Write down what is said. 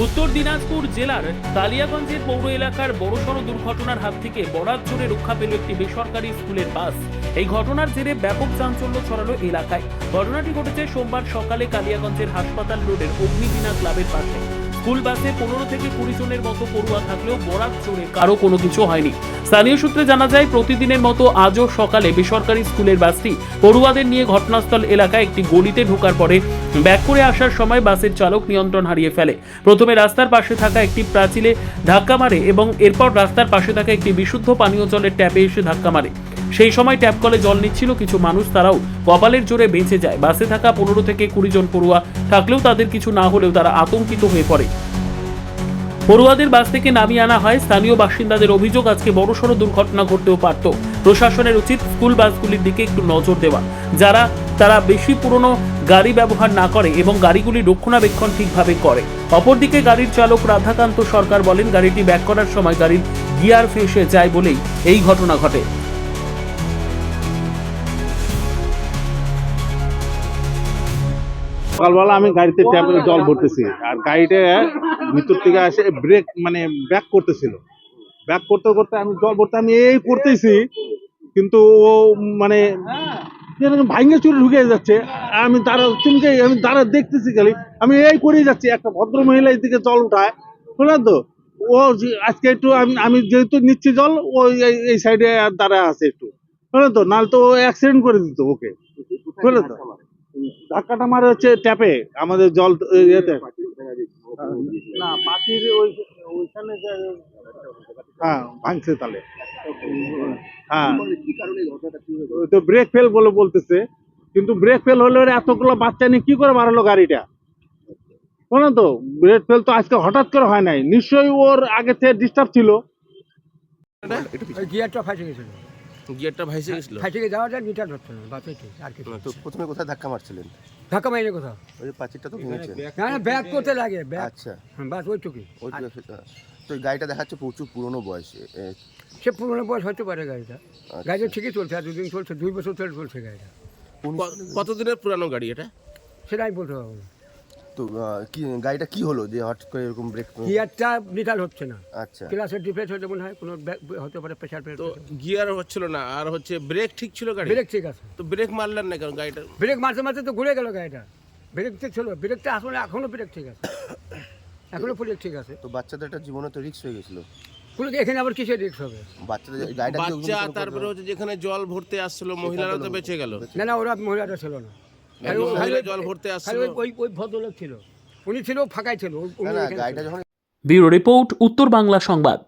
উত্তর দিনাজপুর জেলার কালিয়াগঞ্জের পৌর এলাকার বড়সড় দুর্ঘটনার হাত থেকে বরাত জোরে রক্ষা পেল একটি বেসরকারি স্কুলের বাস। এই ঘটনার জেরে ব্যাপক চাঞ্চল্য ছড়ালো এলাকায়। ঘটনাটি ঘটেছে সোমবার সকালে কালিয়াগঞ্জের হাসপাতাল রোডের অগ্নিবীণা ক্লাবের পাশে। স্কুল বাসে 15 থেকে 20 জনের মতো পড়ুয়া থাকলেও বরাত জোরে কারো কোনো কিছু হয়নি। স্থানীয় সূত্রে জানা যায়, প্রতিদিনের মতো আজও সকালে বেসরকারি স্কুলের বাসটি পড়ুয়াদের নিয়ে ঘটনাস্থল এলাকায় একটি গলিতে ঢোকার পরে ব্যাক করে আসার সময় বাসের চালক নিয়ন্ত্রণ হারিয়ে ফেলে। প্রথমে রাস্তার পাশে থাকা একটি প্রাচীরে ধাক্কা মারে এবং এরপর রাস্তার পাশে থাকা একটি বিশুদ্ধ পানীয় জলের ট্যাপে এসে ধাক্কা মারে। সেই সময় ট্যাপ কলে জল নিচ্ছিল কিছু মানুষ, তারাও কপালের জোরে বেঁচে যায়। বাসে থাকা 15 থেকে 20 জন পড়ুয়া থাকলেও তাদের কিছু না হলেও তারা আতঙ্কিত হয়ে পড়ে। পড়ুয়াদের বাস থেকে নামিয়ে আনা হয়। স্থানীয় বাসিন্দাদের অভিযোগ, আজকে বড়সড় দুর্ঘটনা ঘটতেও পারত। প্রশাসনের উচিত স্কুল বাসগুলির দিকে একটু নজর দেওয়া, তারা বেশি পুরনো গাড়ি ব্যবহার না করে এবং গাড়িগুলি রক্ষণাবেক্ষণ ঠিকভাবে করে। অপরদিকে গাড়ির চালক রাধাকান্ত সরকার বলেন, গাড়িটি ব্যাক করার সময় গাড়ির গিয়ার ফেঁসে যায় বলেই এই ঘটনা ঘটে। সকালবেলা আমি গাড়িতে ট্যাপে জল ভরতেছি, আর গাড়িটা ভিতর থেকে এসে ব্রেক ব্যাক করতেছিল। ব্যাক করতে করতে আমি জল ভরতে আমি এই করতেছি, কিন্তু ও ভাঙে চুরে ঢুকে যাচ্ছে। আমি তারা চুমকে আমি তারা দেখতেছি, খালি আমি এই করে যাচ্ছি। একটা ভদ্র মহিলা এদিকে জল উঠায়, বুঝলেন তো। ও আজকে একটু আমি যেহেতু নিচ্ছি জল, ও এই সাইডে দাঁড়া আছে একটু, বুঝলেন তো। নাহলে তো ও অ্যাক্সিডেন্ট করে দিত ওকে, বুঝলেন তো। ধাক্কাটা মারে হচ্ছে ট্যাপে, আমাদের জল ইয়েতে না পাখির ওইখানে হ্যাঁ ভাঙছে তাহলে। হ্যাঁ তো ব্রেক ফেল বলে বলতেছে, কিন্তু ব্রেক ফেল হলে এতগুলো বাচ্চা নিয়ে কি করে মারলো গাড়িটা, শোনেন তো। ব্রেক ফেল তো আজকে হঠাৎ করে হয় নাই, নিশ্চয়ই ওর আগে থেকে ডিস্টার্ব ছিল। গিয়ারটা ফাঁসে গেছিল, গিয়ারটা ভাইসে গেছিল। ফাঁসে গিয়ে যাওয়াটা মিটার ধরছে না, বাস হচ্ছে আর কিছু তো প্রথমে কোথায় ধাক্কা মারছিলেন? ধাক্কা মারিনি কোথাও, ওই যে পাঁচিরটা তো ভেঙেছেন। না না ব্যাক করতে লাগে ব্যাক। আচ্ছা, বাস ওইটুকুই। ওই তো এই গাড়িটা দেখাচ্ছে প্রচুর পুরনো বয়স। সে পুরোনো বয়স হতে পারে গাড়িটা। গাড়িটা ঠিকই চলছে, আর দুদিন চলছে, 2 বছর ধরে চলছে গাড়িটা। কতদিনের পুরানো গাড়ি এটা? সেটা আমি বলতে পারবো না। তো কি গাড়িটা কি হলো যে হঠাৎ করে এরকম ব্রেক? গিয়ারটা নিটাল হচ্ছে না। আচ্ছা, ক্লাসের ডিফেন্স হতে মনে হয় কোনো হতে পারে, প্রেশার তো গিয়ার হচ্ছিল না, আর হচ্ছে ব্রেক ঠিক ছিল গাড়ি? ব্রেক ঠিক আছে। তো ব্রেক মারলেন না কেন গাড়িটা? ব্রেক মারতে মারতে তো ঘুরে গেল গাড়িটা। ব্রেক ঠিক ছিল, ব্রেকটা আসলে এখনো ব্রেক ঠিক আছে, এখনো ব্রেক ঠিক আছে। তো বাচ্চাদের একটা জীবনে তো রিস্ক হয়ে গেছিল। কোনো এখানে আবার কিসের রিস্ক হবে? বাচ্চাদের গাড়িটা বাচ্চা, তারপরে হচ্ছে যেখানে জল ভরতে আসছিল মহিলারা তো বেঁচে গেল। না না, ওরা মহিলাটা ছিল না, জল ভরতে আসছিল ওই ভদ্রলোক ছিল, উনি ছিল ফাঁকাই ছিল। ব্যুরো রিপোর্ট, উত্তর বাংলা সংবাদ।